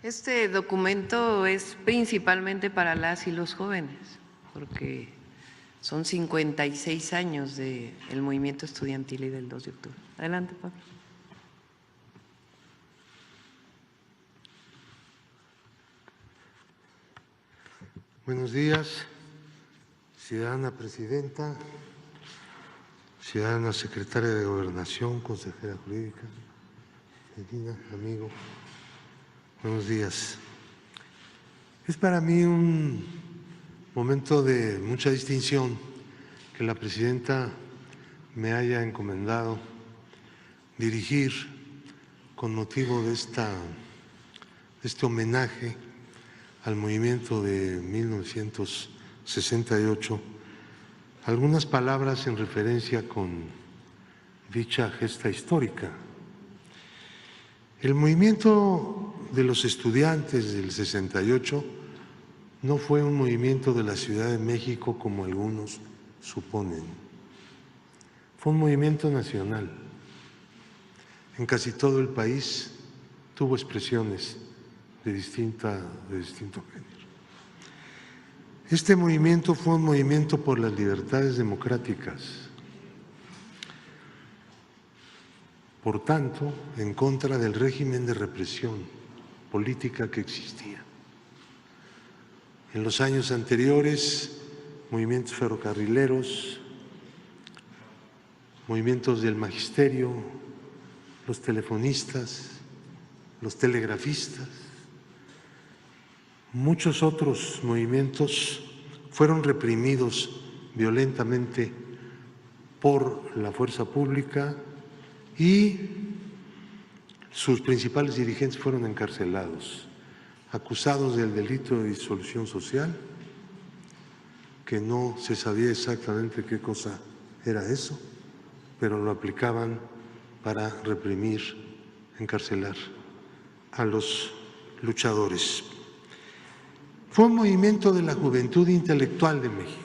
Este documento es principalmente para las y los jóvenes, porque son 56 años del movimiento estudiantil y del 2 de octubre. Adelante, Pablo. Buenos días, ciudadana presidenta, ciudadana secretaria de Gobernación, consejera jurídica, Medina, amigo, buenos días. Es para mí un momento de mucha distinción que la presidenta me haya encomendado dirigir con motivo de este homenaje al movimiento de 1968, algunas palabras en referencia con dicha gesta histórica. El movimiento de los estudiantes del 68 no fue un movimiento de la Ciudad de México como algunos suponen. Fue un movimiento nacional. En casi todo el país tuvo expresiones de distinto género. Este movimiento fue un movimiento por las libertades democráticas, por tanto, en contra del régimen de represión política que existía. En los años anteriores, movimientos ferrocarrileros, movimientos del magisterio, los telefonistas, los telegrafistas, muchos otros movimientos fueron reprimidos violentamente por la fuerza pública y sus principales dirigentes fueron encarcelados, acusados del delito de disolución social, que no se sabía exactamente qué cosa era eso, pero lo aplicaban para reprimir, encarcelar a los luchadores. Fue un movimiento de la juventud intelectual de México.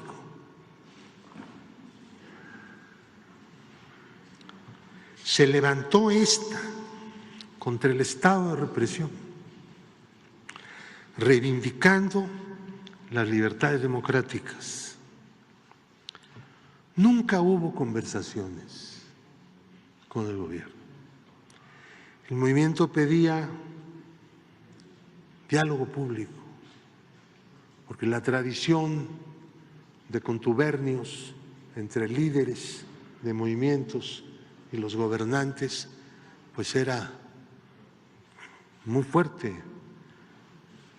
Se levantó contra el estado de represión, reivindicando las libertades democráticas. Nunca hubo conversaciones con el gobierno. El movimiento pedía diálogo público, porque la tradición de contubernios entre líderes de movimientos y los gobernantes pues era muy fuerte,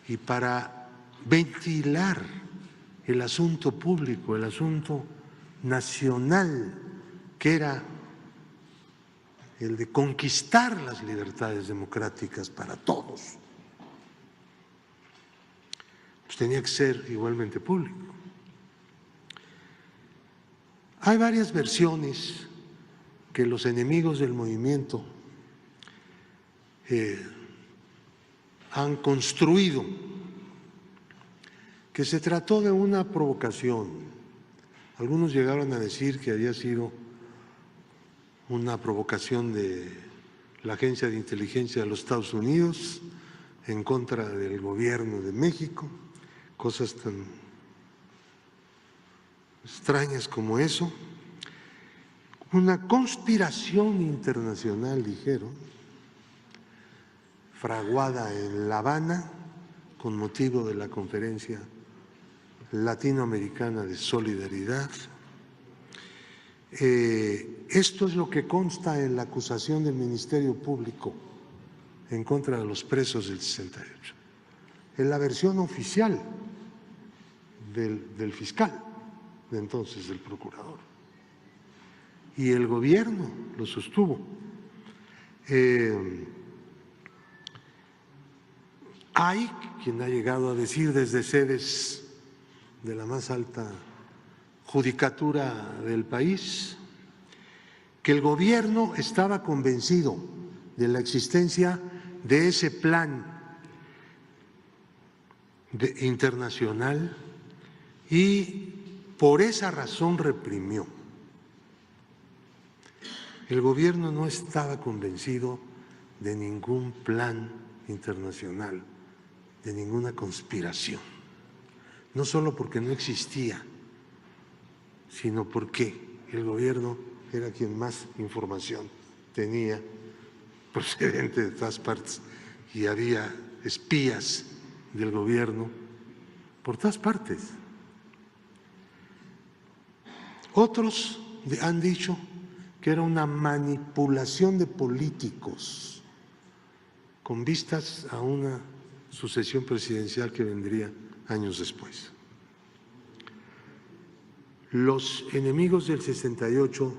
y para ventilar el asunto público, el asunto nacional, que era el de conquistar las libertades democráticas para todos, pues tenía que ser igualmente público. Hay varias versiones que los enemigos del movimiento han construido, que se trató de una provocación. Algunos llegaron a decir que había sido una provocación de la Agencia de Inteligencia de los Estados Unidos en contra del gobierno de México, cosas tan extrañas como eso. Una conspiración internacional, dijeron, fraguada en La Habana con motivo de la Conferencia Latinoamericana de Solidaridad. Esto es lo que consta en la acusación del Ministerio Público en contra de los presos del 68. Es la versión oficial del fiscal de entonces, del procurador. Y el gobierno lo sostuvo. Hay quien ha llegado a decir desde sedes de la más alta judicatura del país que el gobierno estaba convencido de la existencia de ese plan internacional y por esa razón reprimió. El gobierno no estaba convencido de ningún plan internacional de ninguna conspiración, no solo porque no existía, sino porque el gobierno era quien más información tenía procedente de todas partes y había espías del gobierno por todas partes. Otros han dicho que era una manipulación de políticos con vistas a una sucesión presidencial que vendría años después. Los enemigos del 68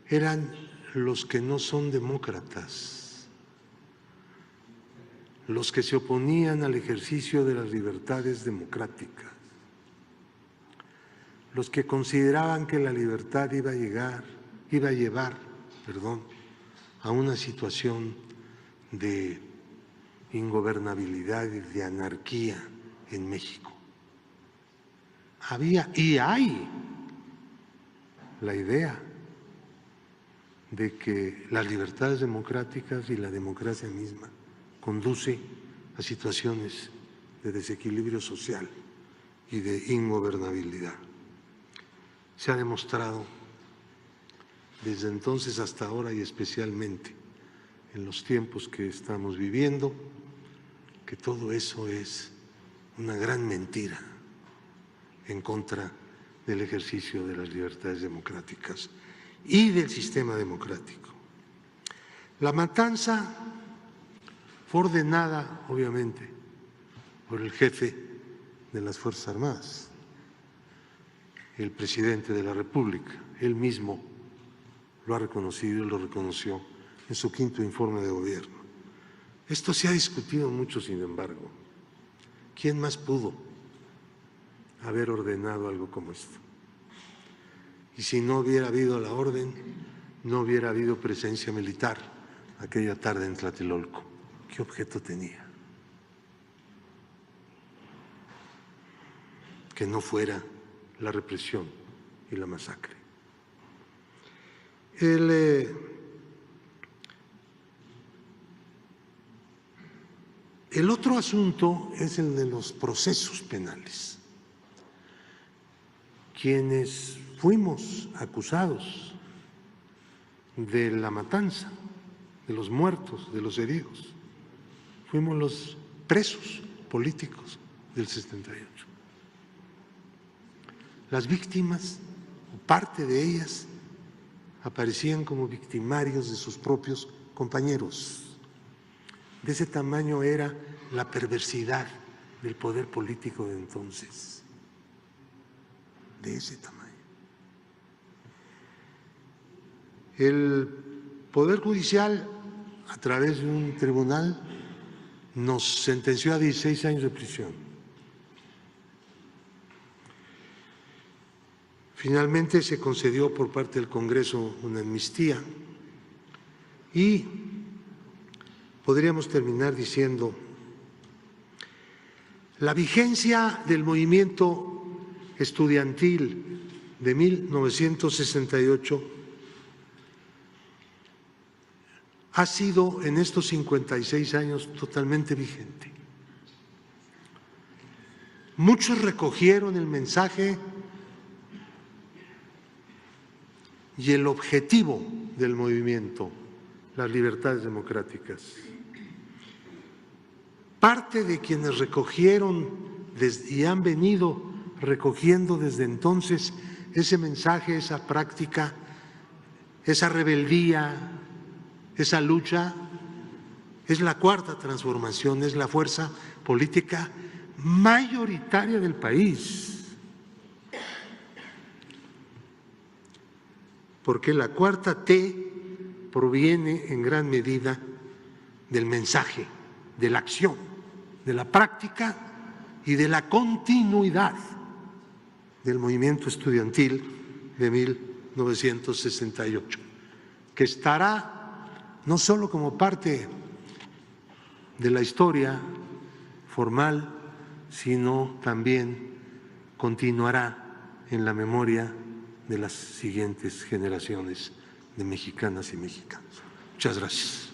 eran los que no son demócratas, los que se oponían al ejercicio de las libertades democráticas, los que consideraban que la libertad iba a llevar a una situación de ingobernabilidad y de anarquía en México. Había y hay la idea de que las libertades democráticas y la democracia misma conduce a situaciones de desequilibrio social y de ingobernabilidad. Se ha demostrado desde entonces hasta ahora y especialmente en los tiempos que estamos viviendo que todo eso es una gran mentira en contra del ejercicio de las libertades democráticas y del sistema democrático. La matanza fue ordenada, obviamente, por el jefe de las Fuerzas Armadas, el presidente de la República. Él mismo lo ha reconocido y lo reconoció en su 5º informe de gobierno. Esto se ha discutido mucho, sin embargo. ¿Quién más pudo haber ordenado algo como esto? Y si no hubiera habido la orden, no hubiera habido presencia militar aquella tarde en Tlatelolco. ¿Qué objeto tenía? Que no fuera la represión y la masacre. El otro asunto es el de los procesos penales. Quienes fuimos acusados de la matanza, de los muertos, de los heridos, fuimos los presos políticos del 78. Las víctimas, parte de ellas, aparecían como victimarios de sus propios compañeros. De ese tamaño era la perversidad del poder político de entonces. De ese tamaño. El Poder Judicial, a través de un tribunal, nos sentenció a 16 años de prisión. Finalmente se concedió por parte del Congreso una amnistía y podríamos terminar diciendo la vigencia del movimiento estudiantil de 1968 ha sido en estos 56 años totalmente vigente. Muchos recogieron el mensaje y el objetivo del movimiento, las libertades democráticas. Parte de quienes recogieron y han venido recogiendo desde entonces ese mensaje, esa práctica, esa rebeldía, esa lucha, es la Cuarta Transformación, es la fuerza política mayoritaria del país. Porque la cuarta T proviene en gran medida del mensaje, de la acción, de la práctica y de la continuidad del movimiento estudiantil de 1968, que estará no solo como parte de la historia formal, sino también continuará en la memoria de las siguientes generaciones de mexicanas y mexicanos. Muchas gracias.